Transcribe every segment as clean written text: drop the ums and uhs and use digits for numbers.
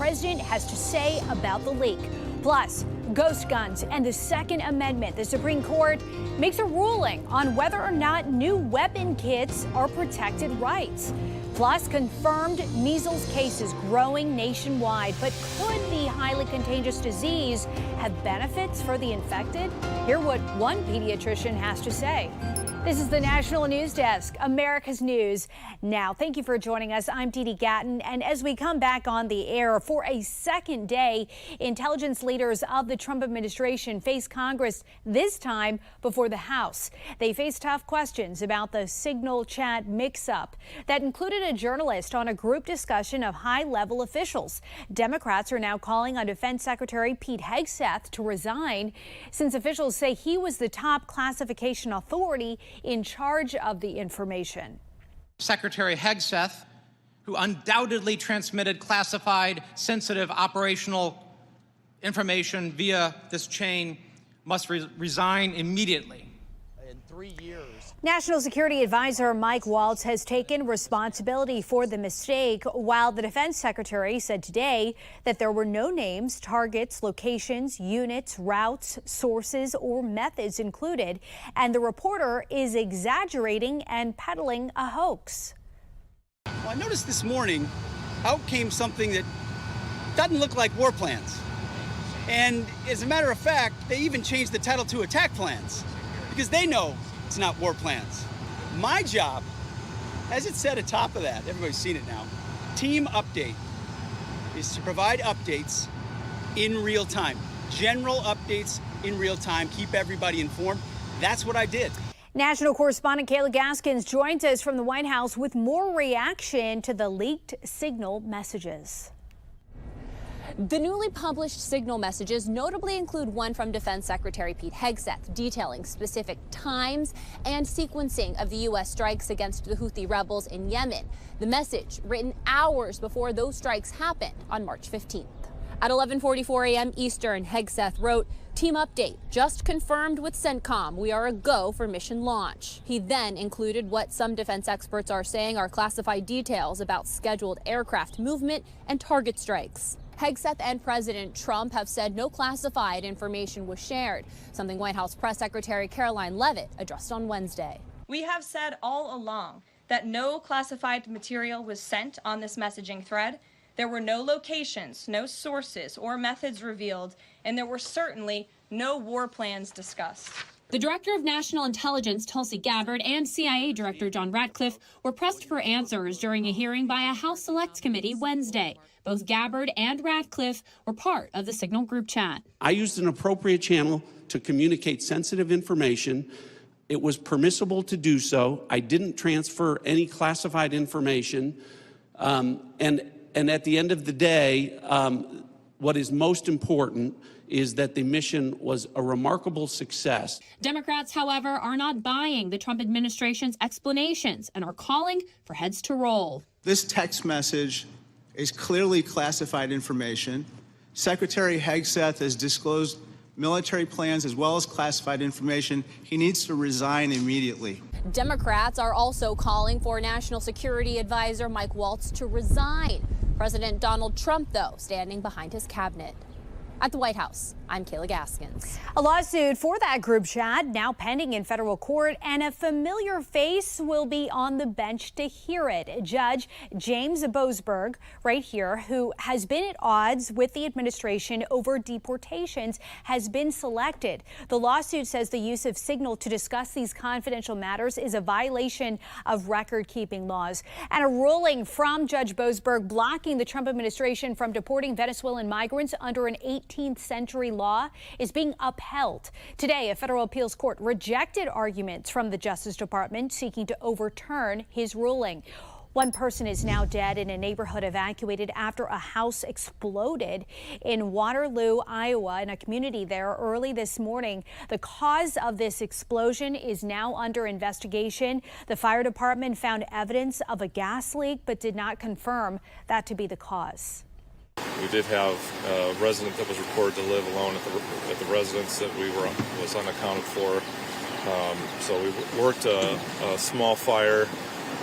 president has to say about the leak. Plus, ghost guns and the Second Amendment. The Supreme Court makes a ruling on whether or not new weapon kits are protected rights. Plus, confirmed measles cases growing nationwide. But could the highly contagious disease have benefits for the infected? Hear what one pediatrician has to say. This is the National News Desk, America's News Now. Thank you for joining us. I'm Dee Dee Gatton, and as we come back on the air for a second day, intelligence leaders of the Trump administration face Congress, this time before the House. They face tough questions about the Signal chat mix-up that included a journalist on a group discussion of high-level officials. Democrats are now calling on Defense Secretary Pete Hegseth to resign, since officials say he was the top classification authority in charge of the information. Secretary Hegseth, who undoubtedly transmitted classified, sensitive operational information via this chain, must resign immediately. In 3 years. National Security Advisor Mike Waltz has taken responsibility for the mistake, while the Defense Secretary said today that there were no names, targets, locations, units, routes, sources, or methods included, and the reporter is exaggerating and peddling a hoax. Well, I noticed this morning out came something that doesn't look like war plans. And as a matter of fact, they even changed the title to attack plans because they know it's not war plans. My job, as it said atop of that, everybody's seen it now, team update, is to provide updates in real time. General updates in real time, keep everybody informed. That's what I did. National correspondent Kayla Gaskins joins us from the White House with more reaction to the leaked Signal messages. The newly published Signal messages notably include one from Defense Secretary Pete Hegseth detailing specific times and sequencing of the U.S. strikes against the Houthi rebels in Yemen. The message written hours before those strikes happened on March 15th. At 11:44 a.m. Eastern, Hegseth wrote, "Team update, just confirmed with CENTCOM. We are a go for mission launch." He then included what some defense experts are saying are classified details about scheduled aircraft movement and target strikes. Hegseth and President Trump have said no classified information was shared, something White House Press Secretary Caroline Leavitt addressed on Wednesday. We have said all along that no classified material was sent on this messaging thread. There were no locations, no sources or methods revealed, and there were certainly no war plans discussed. The Director of National Intelligence, Tulsi Gabbard, and CIA Director John Ratcliffe were pressed for answers during a hearing by a House Select Committee Wednesday. Both Gabbard and Ratcliffe were part of the Signal group chat. I used an appropriate channel to communicate sensitive information. It was permissible to do so. I didn't transfer any classified information. And at the end of the day, what is most important is that the mission was a remarkable success. Democrats, however, are not buying the Trump administration's explanations and are calling for heads to roll. This text message is clearly classified information. Secretary Hegseth has disclosed military plans as well as classified information. He needs to resign immediately. Democrats are also calling for National Security Advisor Mike Waltz to resign. President Donald Trump, though, standing behind his cabinet. At the White House, I'm Kayla Gaskins. A lawsuit for that group chat now pending in federal court, and a familiar face will be on the bench to hear it. Judge James Boasberg, right here, who has been at odds with the administration over deportations, has been selected. The lawsuit says the use of Signal to discuss these confidential matters is a violation of record-keeping laws. And a ruling from Judge Boasberg blocking the Trump administration from deporting Venezuelan migrants under an 18th century law is being upheld. Today, a federal appeals court rejected arguments from the Justice Department seeking to overturn his ruling. One person is now dead in a neighborhood evacuated after a house exploded in Waterloo, Iowa, in a community there early this morning. The cause of this explosion is now under investigation. The fire department found evidence of a gas leak but did not confirm that to be the cause. We did have a resident that was reported to live alone at the residence that was unaccounted for. So we worked a small fire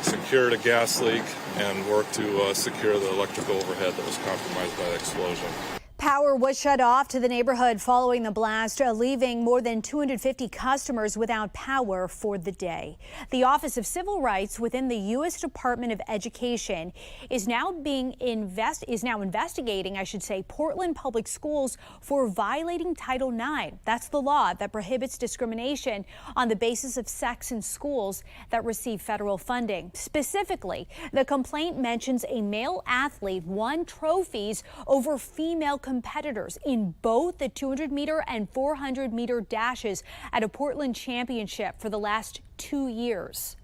secured a gas leak and worked to secure the electrical overhead that was compromised by the explosion. Power was shut off to the neighborhood following the blast, leaving more than 250 customers without power for the day. The Office of Civil Rights within the U.S. Department of Education is now investigating, Portland Public Schools for violating Title IX. That's the law that prohibits discrimination on the basis of sex in schools that receive federal funding. Specifically, the complaint mentions a male athlete won trophies over female competitors in both the 200-meter and 400-meter dashes at a Portland championship for the last 2 years.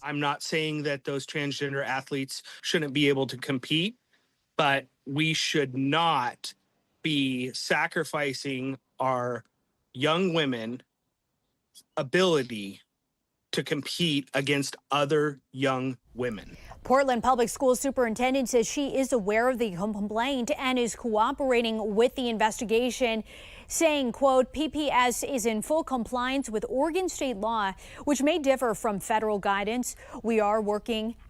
I'm not saying that those transgender athletes shouldn't be able to compete, but we should not be sacrificing our young women's ability to compete against other young women. Portland Public School Superintendent says she is aware of the complaint and is cooperating with the investigation, saying, quote, PPS is in full compliance with Oregon state law, which may differ from federal guidance. We are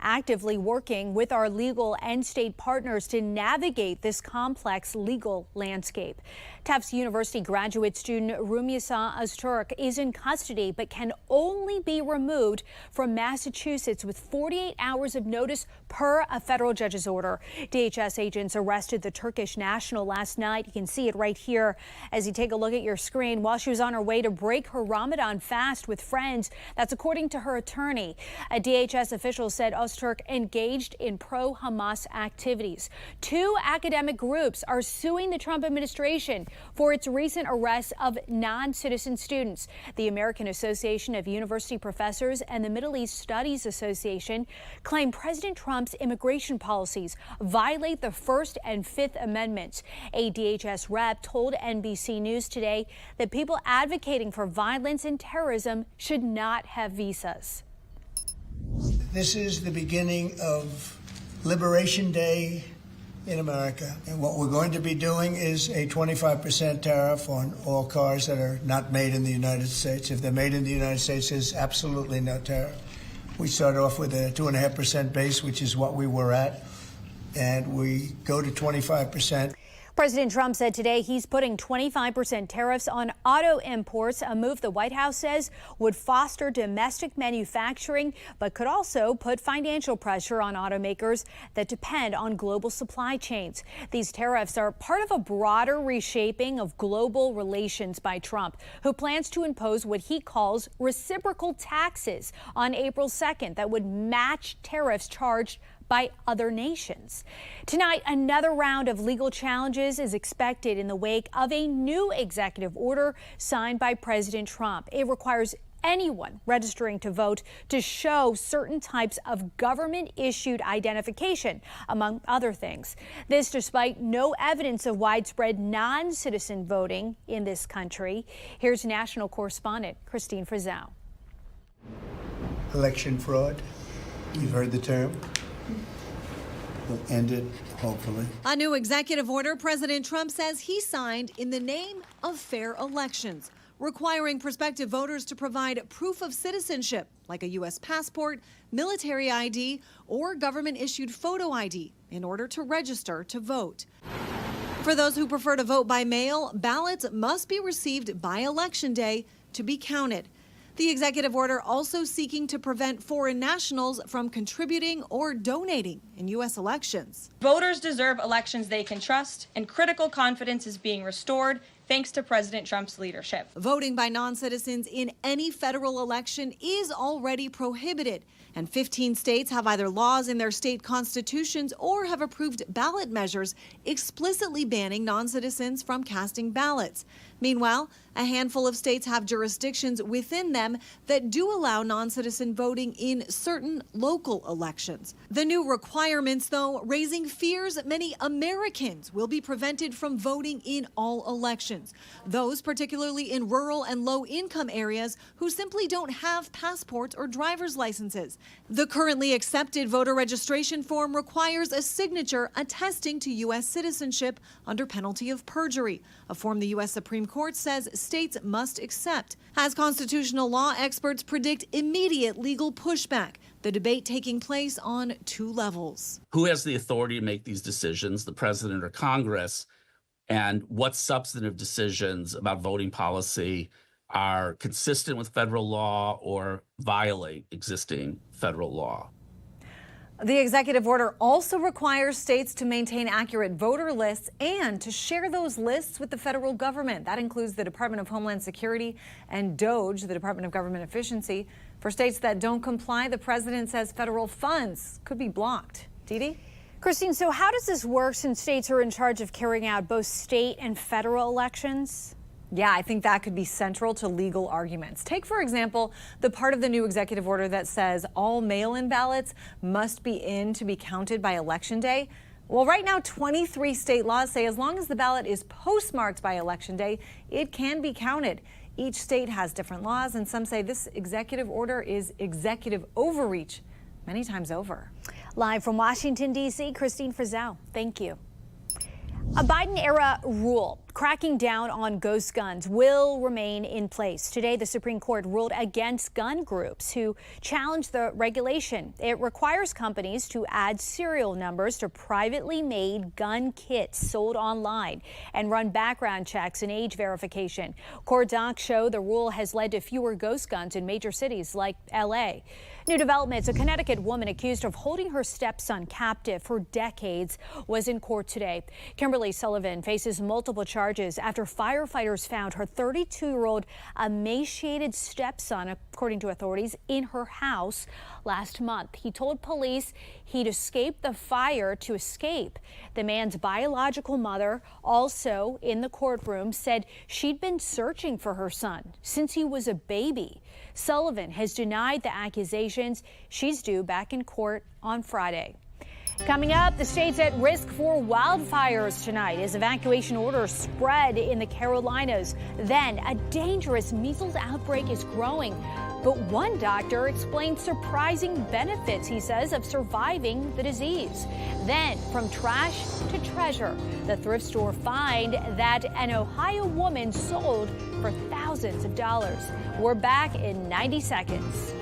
actively working with our legal and state partners to navigate this complex legal landscape. Tufts University graduate student Rumyasa Öztürk is in custody but can only be removed from Massachusetts with 48 hours of notice per a federal judge's order. DHS agents arrested the Turkish national last night. You can see it right here as you take a look at your screen while she was on her way to break her Ramadan fast with friends. That's according to her attorney. A DHS official said Öztürk engaged in pro-Hamas activities. 2 academic groups are suing the Trump administration for its recent arrest of non-citizen students. The American Association of University Professors and the Middle East Studies Association claim President Trump's immigration policies violate the First and Fifth Amendments. A DHS rep told NBC News today that people advocating for violence and terrorism should not have visas. This is the beginning of Liberation Day in America. And what we're going to be doing is a 25% tariff on all cars that are not made in the United States. If they're made in the United States, there's absolutely no tariff. We start off with a 2.5% base, which is what we were at, and we go to 25%. President Trump said today he's putting 25% tariffs on auto imports, a move the White House says would foster domestic manufacturing, but could also put financial pressure on automakers that depend on global supply chains. These tariffs are part of a broader reshaping of global relations by Trump, who plans to impose what he calls reciprocal taxes on April 2nd that would match tariffs charged by other nations. Tonight, another round of legal challenges is expected in the wake of a new executive order signed by President Trump. It requires anyone registering to vote to show certain types of government-issued identification, among other things. This despite no evidence of widespread non-citizen voting in this country. Here's national correspondent Christine Frizzell. Election fraud, you've heard the term. Will end it, hopefully. A new executive order President Trump says he signed in the name of fair elections, requiring prospective voters to provide proof of citizenship, like a U.S. passport, military ID, or government-issued photo ID, in order to register to vote. For those who prefer to vote by mail, ballots must be received by Election Day to be counted. The executive order also seeking to prevent foreign nationals from contributing or donating in U.S. elections. Voters deserve elections they can trust, and critical confidence is being restored thanks to President Trump's leadership. Voting by non-citizens in any federal election is already prohibited, and 15 states have either laws in their state constitutions or have approved ballot measures explicitly banning non-citizens from casting ballots. Meanwhile, a handful of states have jurisdictions within them that do allow non-citizen voting in certain local elections. The new requirements, though, raising fears many Americans will be prevented from voting in all elections. Those particularly in rural and low-income areas who simply don't have passports or driver's licenses. The currently accepted voter registration form requires a signature attesting to U.S. citizenship under penalty of perjury, a form the U.S. Supreme Court says states must accept. As constitutional law experts predict immediate legal pushback, The debate taking place on two levels. Who has the authority to make these decisions, the president or Congress? And what substantive decisions about voting policy are consistent with federal law or violate existing federal law? The executive order also requires states to maintain accurate voter lists and to share those lists with the federal government. That includes the Department of Homeland Security and DOGE, the Department of Government Efficiency. For states that don't comply, the president says federal funds could be blocked. Didi? Christine, so how does this work since states are in charge of carrying out both state and federal elections? Yeah, I think that could be central to legal arguments. Take, for example, the part of the new executive order that says all mail-in ballots must be in to be counted by Election Day. Well, right now, 23 state laws say as long as the ballot is postmarked by Election Day, it can be counted. Each state has different laws, and some say this executive order is executive overreach many times over. Live from Washington, D.C., Christine Frizzell, thank you. A Biden-era rule cracking down on ghost guns will remain in place. Today, the Supreme Court ruled against gun groups who challenge the regulation. It requires companies to add serial numbers to privately made gun kits sold online and run background checks and age verification. Court docs show the rule has led to fewer ghost guns in major cities like L.A. New developments: a Connecticut woman accused of holding her stepson captive for decades was in court today. Kimberly Sullivan faces multiple charges after firefighters found her 32-year-old emaciated stepson, according to authorities, in her house last month. He told police he'd escaped the fire to escape. The man's biological mother, also in the courtroom, said she'd been searching for her son since he was a baby. Sullivan has denied the accusations. She's due back in court on Friday. Coming up, the state's at risk for wildfires tonight as evacuation orders spread in the Carolinas. Then a dangerous measles outbreak is growing. But one doctor explained surprising benefits, he says, of surviving the disease. Then, from trash to treasure, the thrift store find that an Ohio woman sold for thousands of dollars. We're back in 90 seconds.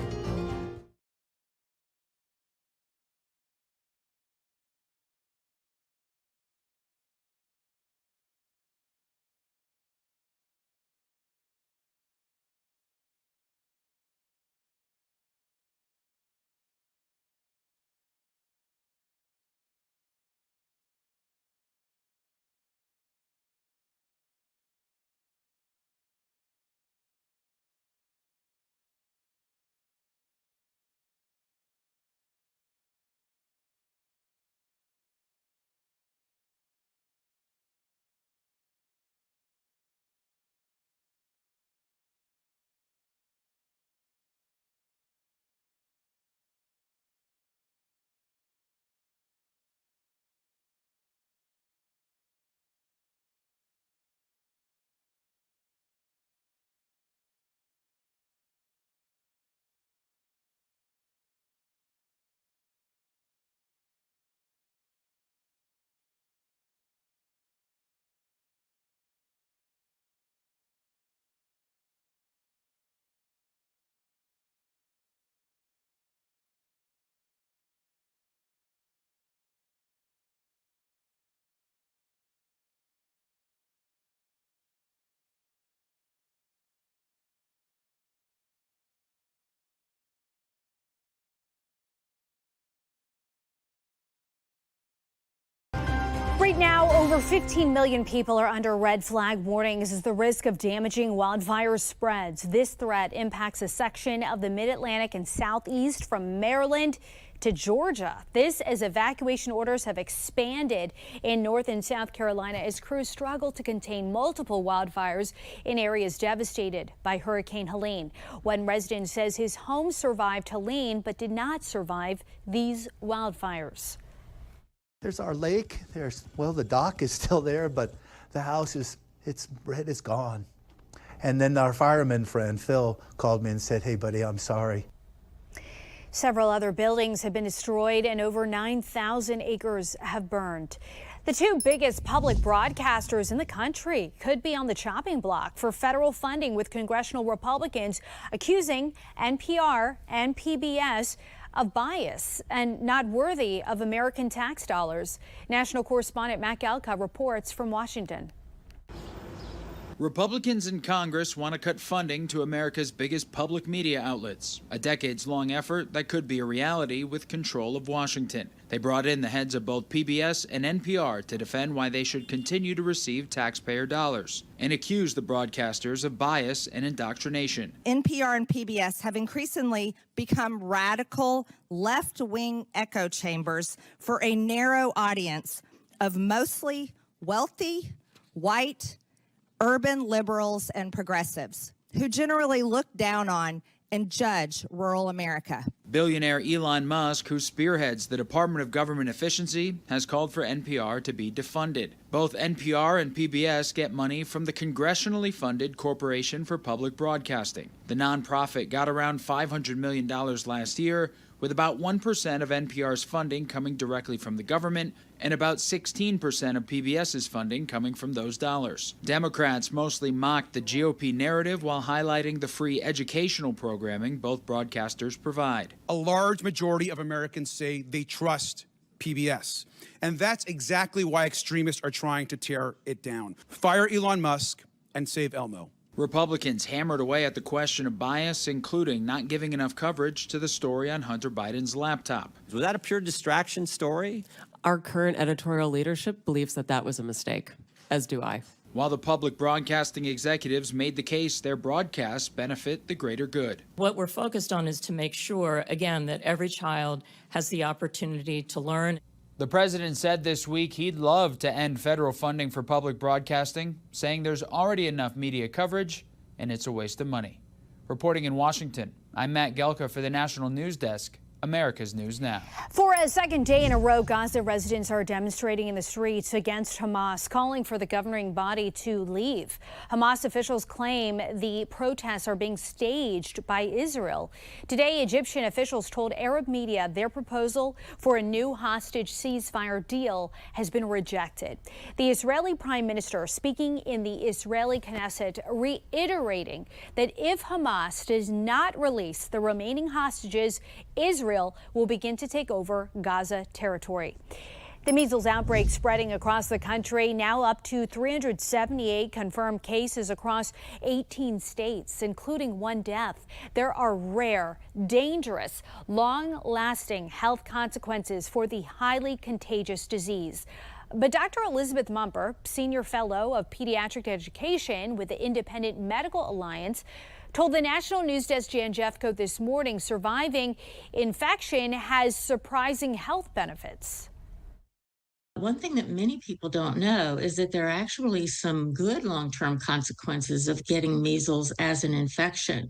Right now, over 15 million people are under red flag warnings as the risk of damaging wildfires spreads. This threat impacts a section of the mid-Atlantic and southeast from Maryland to Georgia. This as evacuation orders have expanded in North and South Carolina as crews struggle to contain multiple wildfires in areas devastated by Hurricane Helene. One resident says his home survived Helene but did not survive these wildfires. There's our lake. Well, the dock is still there, but the house it's gone. And then our fireman friend, Phil, called me and said, "Hey, buddy, I'm sorry." Several other buildings have been destroyed and over 9,000 acres have burned. The two biggest public broadcasters in the country could be on the chopping block for federal funding, with congressional Republicans accusing NPR and PBS of bias and not worthy of American tax dollars. National correspondent Matt Galka reports from Washington. Republicans in Congress want to cut funding to America's biggest public media outlets, a decades-long effort that could be a reality with control of Washington. They brought in the heads of both PBS and NPR to defend why they should continue to receive taxpayer dollars and accuse the broadcasters of bias and indoctrination. NPR and PBS have increasingly become radical left-wing echo chambers for a narrow audience of mostly wealthy, white, urban liberals and progressives who generally look down on and judge rural America. Billionaire Elon Musk, who spearheads the Department of Government Efficiency, has called for NPR to be defunded. Both NPR and PBS get money from the congressionally funded Corporation for Public Broadcasting. The nonprofit got around $500 million last year, with about 1% of NPR's funding coming directly from the government and about 16% of PBS's funding coming from those dollars. Democrats mostly mocked the GOP narrative while highlighting the free educational programming both broadcasters provide. A large majority of Americans say they trust PBS. And that's exactly why extremists are trying to tear it down. Fire Elon Musk and save Elmo. Republicans hammered away at the question of bias, including not giving enough coverage to the story on Hunter Biden's laptop. Was that a pure distraction story? Our current editorial leadership believes that that was a mistake, as do I. While the public broadcasting executives made the case their broadcasts benefit the greater good. What we're focused on is to make sure, again, that every child has the opportunity to learn. The president said this week he'd love to end federal funding for public broadcasting, saying there's already enough media coverage and it's a waste of money. Reporting in Washington, I'm Matt Gelka for the National News Desk, America's News Now. For a second day in a row, Gaza residents are demonstrating in the streets against Hamas, calling for the governing body to leave. Hamas officials claim the protests are being staged by Israel. Today, Egyptian officials told Arab media their proposal for a new hostage ceasefire deal has been rejected. The Israeli prime minister, speaking in the Israeli Knesset, reiterating that if Hamas does not release the remaining hostages, Israel will begin to take over Gaza territory. The measles outbreak spreading across the country, now up to 378 confirmed cases across 18 states, including one death. There are rare, dangerous, long-lasting health consequences for the highly contagious disease. But Dr. Elizabeth Mumper, senior fellow of pediatric education with the Independent Medical Alliance, told the National News Desk Jan Jeffcoat this morning surviving infection has surprising health benefits. One thing that many people don't know is that there are actually some good long-term consequences of getting measles as an infection.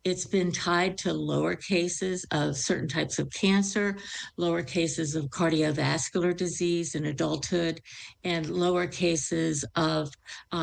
It's been tied to lower cases of certain types of cancer, lower cases of cardiovascular disease in adulthood, and lower cases of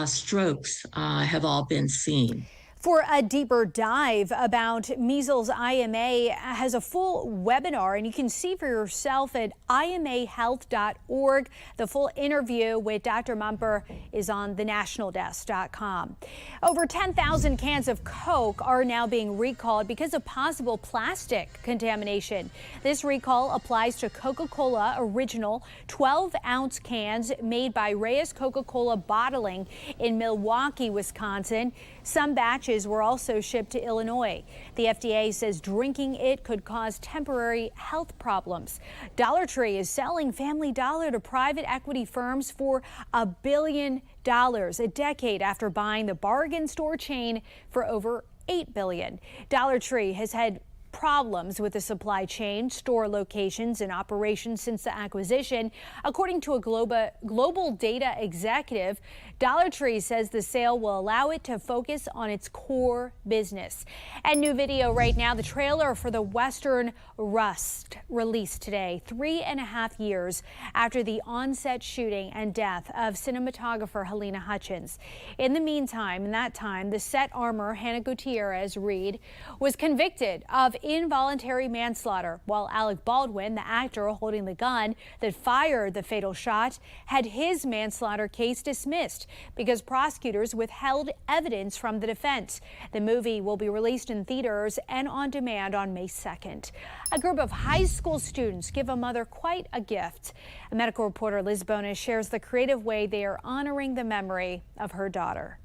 strokes have all been seen. For a deeper dive about measles, IMA has a full webinar, and you can see for yourself at imahealth.org. The full interview with Dr. Mumper is on thenationaldesk.com. Over 10,000 cans of Coke are now being recalled because of possible plastic contamination. This recall applies to Coca-Cola Original 12-ounce cans made by Reyes Coca-Cola Bottling in Milwaukee, Wisconsin. Some batches were also shipped to Illinois. The FDA says drinking it could cause temporary health problems. Dollar Tree is selling Family Dollar to private equity firms for $1 billion, a decade after buying the bargain store chain for over $8 billion. Dollar Tree has had problems with the supply chain, store locations, and operations since the acquisition. According to a global data executive, Dollar Tree says the sale will allow it to focus on its core business. And new video right now, the trailer for the Western Rust released today, 3.5 years after the on-set shooting and death of cinematographer Helena Hutchins. In the meantime, in that time, the set armor Hannah Gutierrez Reed was convicted of involuntary manslaughter, while Alec Baldwin, the actor holding the gun that fired the fatal shot, had his manslaughter case dismissed because prosecutors withheld evidence from the defense. The movie will be released in theaters and on demand on May 2nd. A group of high school students give a mother quite a gift. A medical reporter, Liz Bonas, shares the creative way they are honoring the memory of her daughter.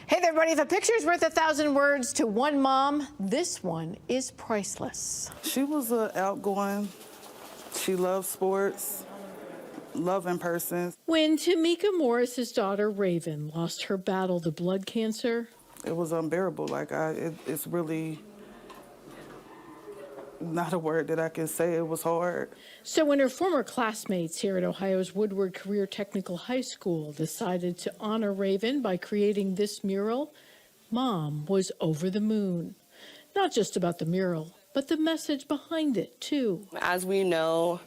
Hey there, everybody. If a picture's worth 1,000 words to one mom, this one is priceless. She was outgoing. She loved sports, loving person. When Tamika Morris's daughter, Raven, lost her battle to blood cancer, it was unbearable. It's really not a word that I can say. It was hard. So when her former classmates here at Ohio's Woodward Career Technical High School decided to honor Raven by creating this mural, Mom was over the moon. Not just about the mural, but the message behind it, too. As we know,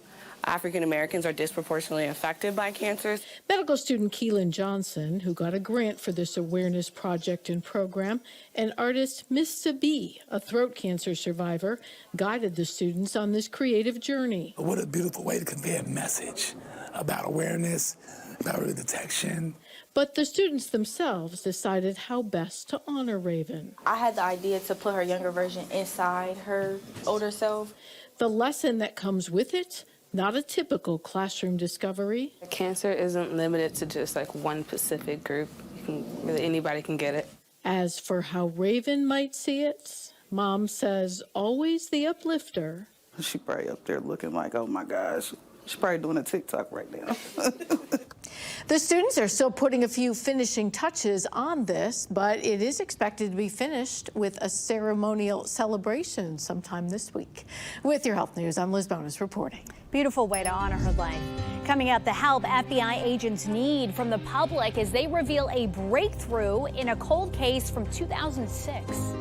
African Americans are disproportionately affected by cancers. Medical student Keelan Johnson, who got a grant for this awareness project and program, and artist Mr. B, a throat cancer survivor, guided the students on this creative journey. What a beautiful way to convey a message about awareness, about early detection. But the students themselves decided how best to honor Raven. I had the idea to put her younger version inside her older self. The lesson that comes with it, not a typical classroom discovery. Cancer isn't limited to just one specific group. Really anybody can get it. As for how Raven might see it, Mom says always the uplifter. She probably up there looking like, oh my gosh, she's probably doing a TikTok right now. The students are still putting a few finishing touches on this, but it is expected to be finished with a ceremonial celebration sometime this week. With your health news, I'm Liz Bonas reporting. Beautiful way to honor her life. Coming up, the help FBI agents need from the public as they reveal a breakthrough in a cold case from 2006.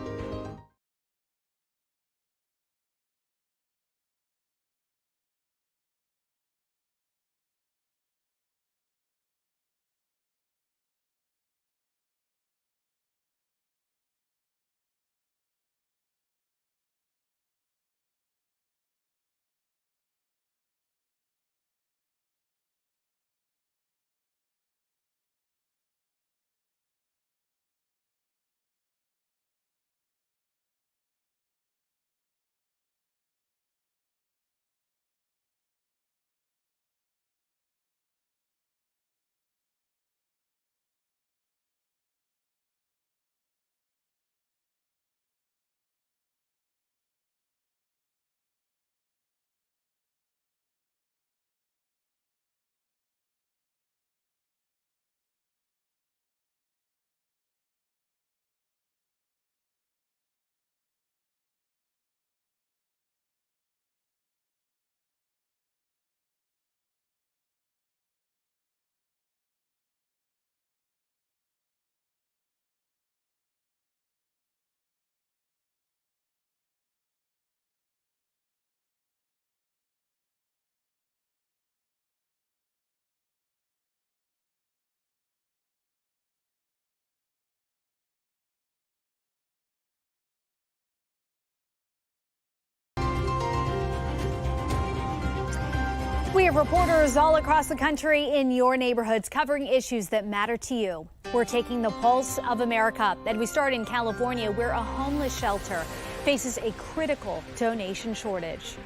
We have reporters all across the country in your neighborhoods covering issues that matter to you. We're taking the pulse of America, and we start in California, where a homeless shelter faces a critical donation shortage.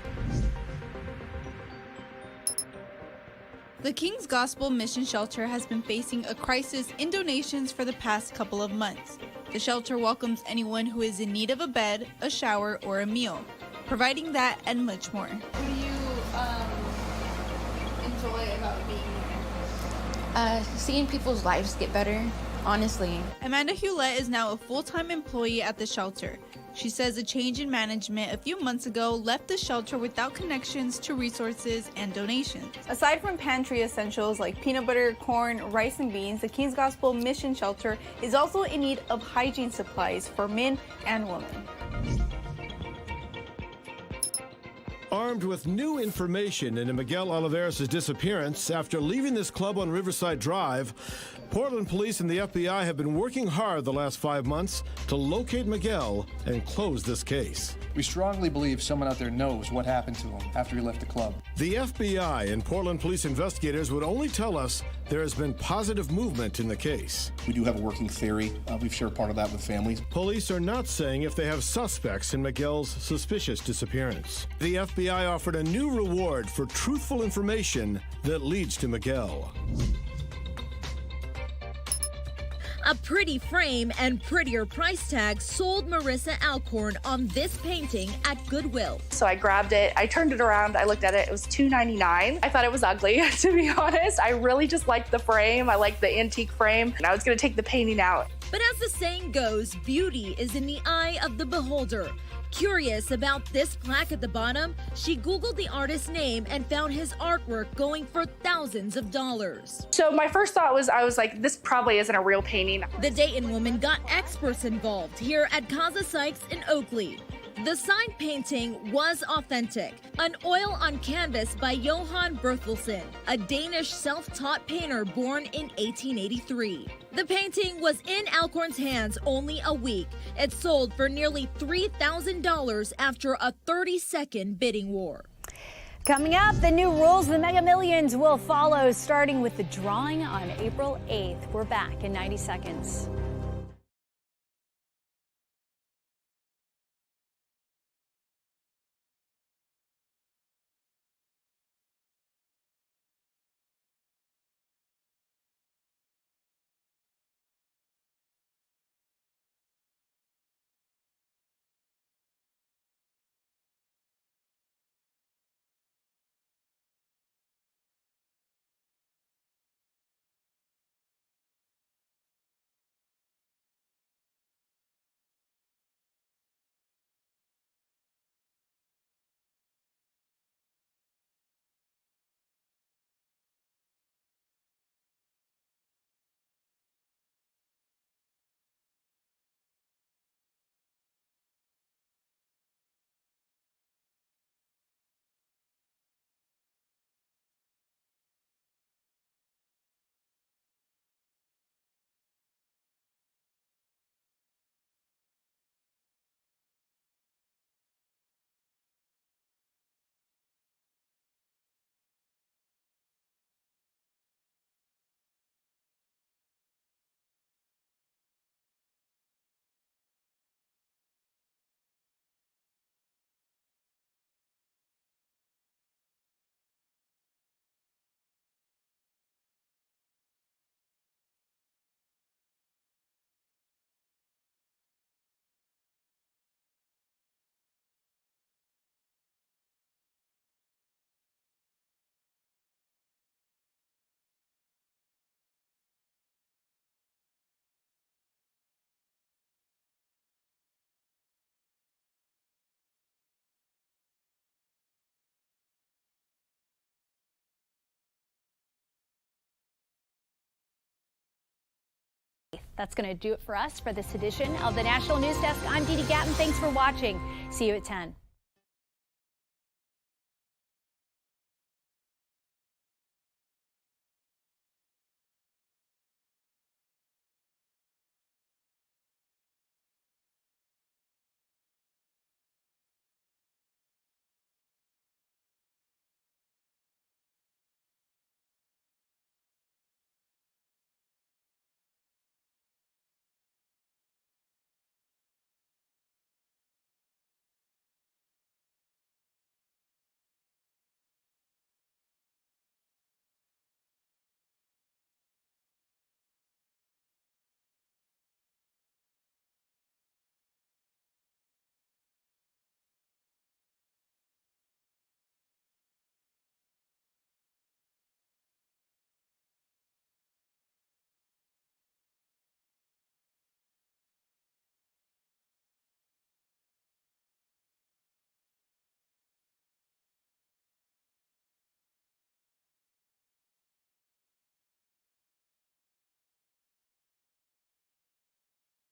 The King's Gospel Mission Shelter has been facing a crisis in donations for the past couple of months. The shelter welcomes anyone who is in need of a bed, a shower, or a meal, providing that and much more. What do you enjoy about being here? Seeing people's lives get better, honestly. Amanda Hewlett is now a full-time employee at the shelter. She says a change in management a few months ago left the shelter without connections to resources and donations. Aside from pantry essentials like peanut butter, corn, rice, and beans, the King's Gospel Mission Shelter is also in need of hygiene supplies for men and women. Our armed with new information into Miguel Olivares' disappearance after leaving this club on Riverside Drive. Portland police and the FBI have been working hard the last 5 months to locate Miguel and close this case. We strongly believe someone out there knows what happened to him after he left the club. The FBI and Portland police investigators would only tell us there has been positive movement in the case. We do have a working theory. We've shared part of that with families. Police are not saying if they have suspects in Miguel's suspicious disappearance. The FBI offered a new reward for truthful information that leads to Miguel. A pretty frame and prettier price tag sold Marissa Alcorn on this painting at Goodwill. So I grabbed it, I turned it around, I looked at it, it was $2.99. I thought it was ugly, to be honest. I really just liked the frame, I liked the antique frame, and I was gonna take the painting out. But as the saying goes, beauty is in the eye of the beholder. Curious about this plaque at the bottom, she Googled the artist's name and found his artwork going for thousands of dollars. So my first thought was, I was like, this probably isn't a real painting. The Dayton woman got experts involved here at Gaza Sykes in Oakley. The sign painting was authentic, an oil on canvas by Johan Bertelsen, a Danish self-taught painter born in 1883. The painting was in Alcorn's hands only a week. It sold for nearly $3,000 after a 30-second bidding war. Coming up, the new rules of the Mega Millions will follow, starting with the drawing on April 8th. We're back in 90 seconds. That's going to do it for us for this edition of the National News Desk. I'm Dee Dee Gatton. Thanks for watching. See you at 10.